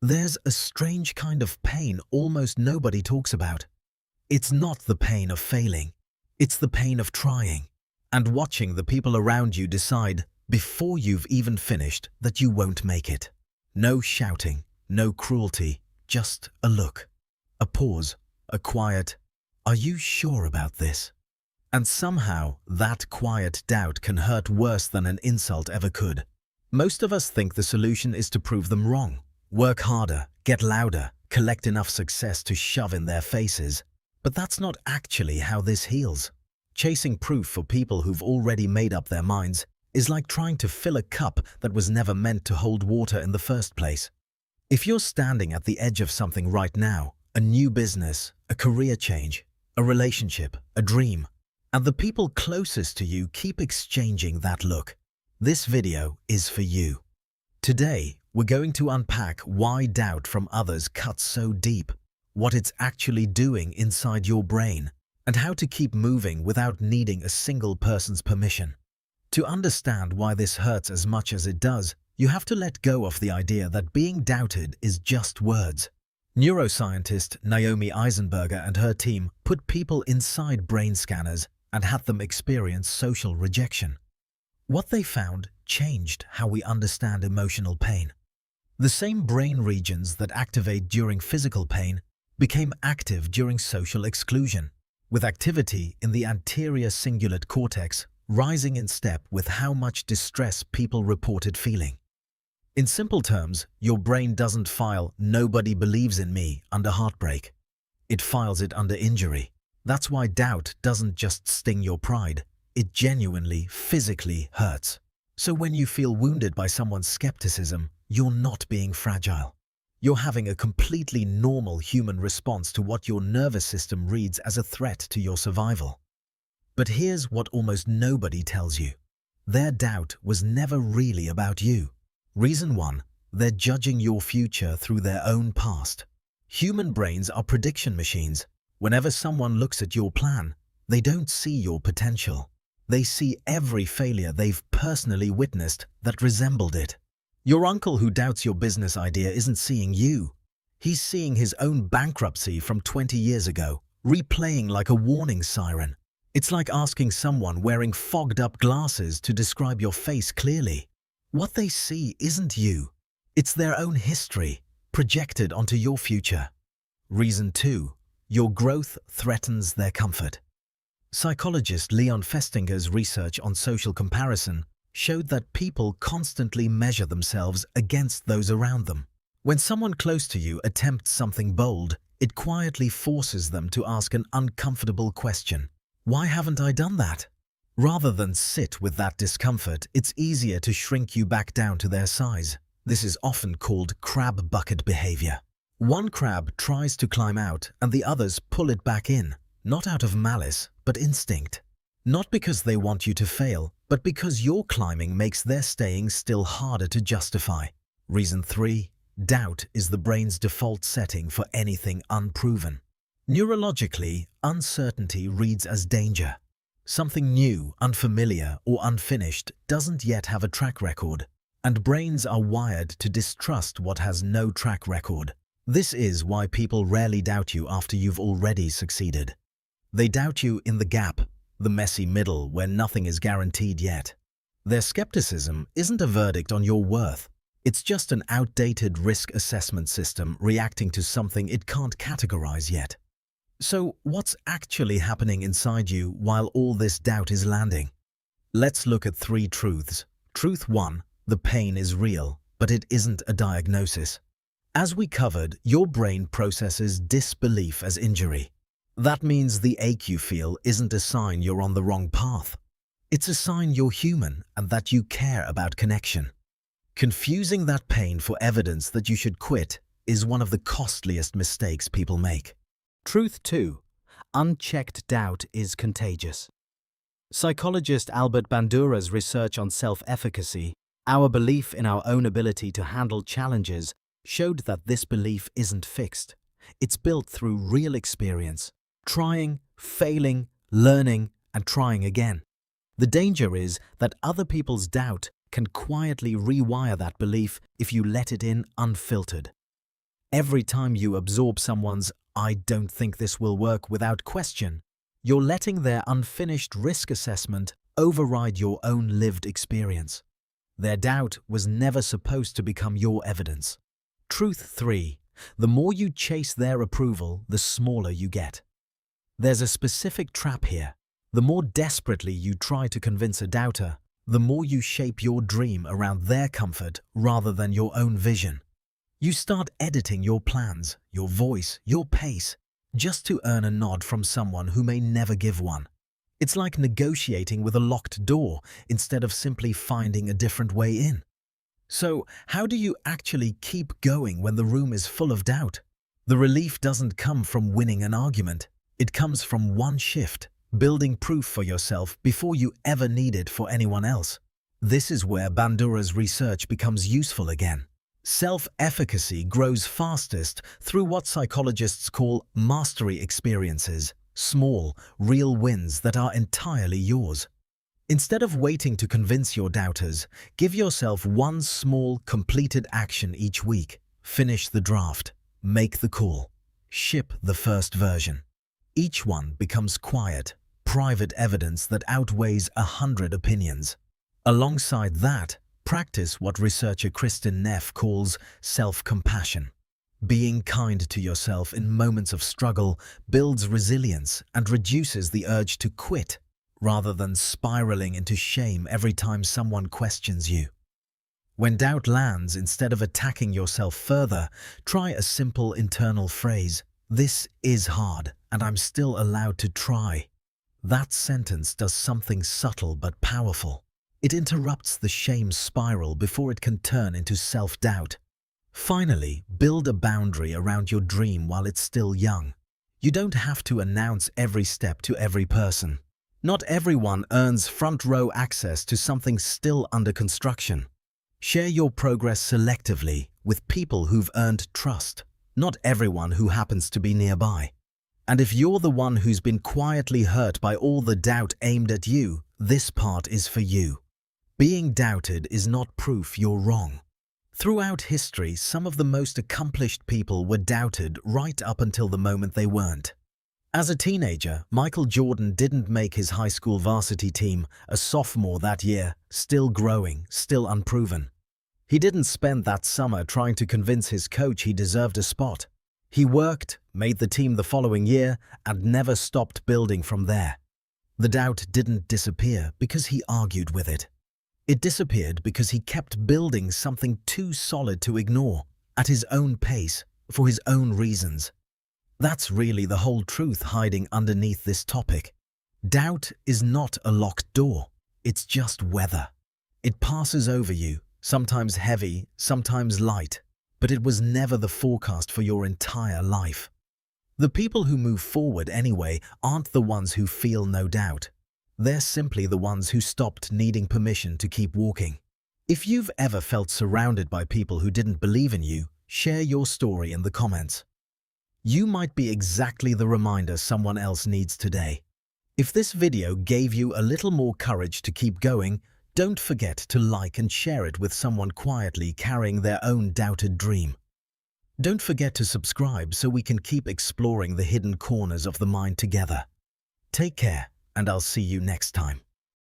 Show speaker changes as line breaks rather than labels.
There's a strange kind of pain almost nobody talks about. It's not the pain of failing. It's the pain of trying and watching the people around you decide before you've even finished that you won't make it. No shouting, no cruelty, just a look, a pause, a quiet, "Are you sure about this?" And somehow that quiet doubt can hurt worse than an insult ever could. Most of us think the solution is to prove them wrong. Work harder, get louder, collect enough success to shove in their faces. But that's not actually how this heals. Chasing proof for people who've already made up their minds is like trying to fill a cup that was never meant to hold water in the first place. If you're standing at the edge of something right now, a new business, a career change, a relationship, a dream, and the people closest to you keep exchanging that look, this video is for you. Today, we're going to unpack why doubt from others cuts so deep, what it's actually doing inside your brain, and how to keep moving without needing a single person's permission. To understand why this hurts as much as it does, you have to let go of the idea that being doubted is just words. Neuroscientist Naomi Eisenberger and her team put people inside brain scanners and had them experience social rejection. What they found changed how we understand emotional pain. The same brain regions that activate during physical pain became active during social exclusion, with activity in the anterior cingulate cortex rising in step with how much distress people reported feeling. In simple terms, your brain doesn't file "nobody believes in me" under heartbreak. It files it under injury. That's why doubt doesn't just sting your pride, it genuinely, physically hurts. So when you feel wounded by someone's skepticism, you're not being fragile. You're having a completely normal human response to what your nervous system reads as a threat to your survival. But here's what almost nobody tells you. Their doubt was never really about you. Reason 1, they're judging your future through their own past. Human brains are prediction machines. Whenever someone looks at your plan, they don't see your potential. They see every failure they've personally witnessed that resembled it. Your uncle who doubts your business idea isn't seeing you. He's seeing his own bankruptcy from 20 years ago, replaying like a warning siren. It's like asking someone wearing fogged-up glasses to describe your face clearly. What they see isn't you. It's their own history, projected onto your future. Reason 2, your growth threatens their comfort. Psychologist Leon Festinger's research on social comparison showed that people constantly measure themselves against those around them. When someone close to you attempts something bold, it quietly forces them to ask an uncomfortable question. Why haven't I done that? Rather than sit with that discomfort, it's easier to shrink you back down to their size. This is often called crab bucket behavior. One crab tries to climb out and the others pull it back in, not out of malice, but instinct. Not because they want you to fail, but because your climbing makes their staying still harder to justify. Reason 3, doubt is the brain's default setting for anything unproven. Neurologically, uncertainty reads as danger. Something new, unfamiliar, or unfinished doesn't yet have a track record, and brains are wired to distrust what has no track record. This is why people rarely doubt you after you've already succeeded. They doubt you in the gap, the messy middle where nothing is guaranteed yet. Their skepticism isn't a verdict on your worth. It's just an outdated risk assessment system reacting to something it can't categorize yet. So what's actually happening inside you while all this doubt is landing? Let's look at 3 truths. Truth 1, the pain is real, but it isn't a diagnosis. As we covered, your brain processes disbelief as injury. That means the ache you feel isn't a sign you're on the wrong path. It's a sign you're human and that you care about connection. Confusing that pain for evidence that you should quit is one of the costliest mistakes people make. Truth 2, unchecked doubt is contagious. Psychologist Albert Bandura's research on self-efficacy, our belief in our own ability to handle challenges, showed that this belief isn't fixed. It's built through real experience, trying, failing, learning, and trying again. The danger is that other people's doubt can quietly rewire that belief if you let it in unfiltered. Every time you absorb someone's "I don't think this will work" without question, you're letting their unfinished risk assessment override your own lived experience. Their doubt was never supposed to become your evidence. Truth 3. The more you chase their approval, the smaller you get. There's a specific trap here. The more desperately you try to convince a doubter, the more you shape your dream around their comfort rather than your own vision. You start editing your plans, your voice, your pace, just to earn a nod from someone who may never give one. It's like negotiating with a locked door instead of simply finding a different way in. So, how do you actually keep going when the room is full of doubt? The relief doesn't come from winning an argument. It comes from one shift, building proof for yourself before you ever need it for anyone else. This is where Bandura's research becomes useful again. Self-efficacy grows fastest through what psychologists call mastery experiences, small, real wins that are entirely yours. Instead of waiting to convince your doubters, give yourself one small, completed action each week. Finish the draft, make the call, ship the first version. Each one becomes quiet, private evidence that outweighs 100 opinions. Alongside that, practice what researcher Kristin Neff calls self-compassion. Being kind to yourself in moments of struggle builds resilience and reduces the urge to quit, rather than spiraling into shame every time someone questions you. When doubt lands, instead of attacking yourself further, try a simple internal phrase: "This is hard, and I'm still allowed to try." That sentence does something subtle but powerful. It interrupts the shame spiral before it can turn into self-doubt. Finally, build a boundary around your dream while it's still young. You don't have to announce every step to every person. Not everyone earns front-row access to something still under construction. Share your progress selectively with people who've earned trust, not everyone who happens to be nearby. And if you're the one who's been quietly hurt by all the doubt aimed at you, this part is for you. Being doubted is not proof you're wrong. Throughout history, some of the most accomplished people were doubted right up until the moment they weren't. As a teenager, Michael Jordan didn't make his high school varsity team, a sophomore that year, still growing, still unproven. He didn't spend that summer trying to convince his coach he deserved a spot. He worked, made the team the following year, and never stopped building from there. The doubt didn't disappear because he argued with it. It disappeared because he kept building something too solid to ignore, at his own pace, for his own reasons. That's really the whole truth hiding underneath this topic. Doubt is not a locked door, it's just weather. It passes over you, sometimes heavy, sometimes light, but it was never the forecast for your entire life. The people who move forward anyway aren't the ones who feel no doubt. They're simply the ones who stopped needing permission to keep walking. If you've ever felt surrounded by people who didn't believe in you, share your story in the comments. You might be exactly the reminder someone else needs today. If this video gave you a little more courage to keep going, don't forget to like and share it with someone quietly carrying their own doubted dream. Don't forget to subscribe so we can keep exploring the hidden corners of the mind together. Take care, and I'll see you next time.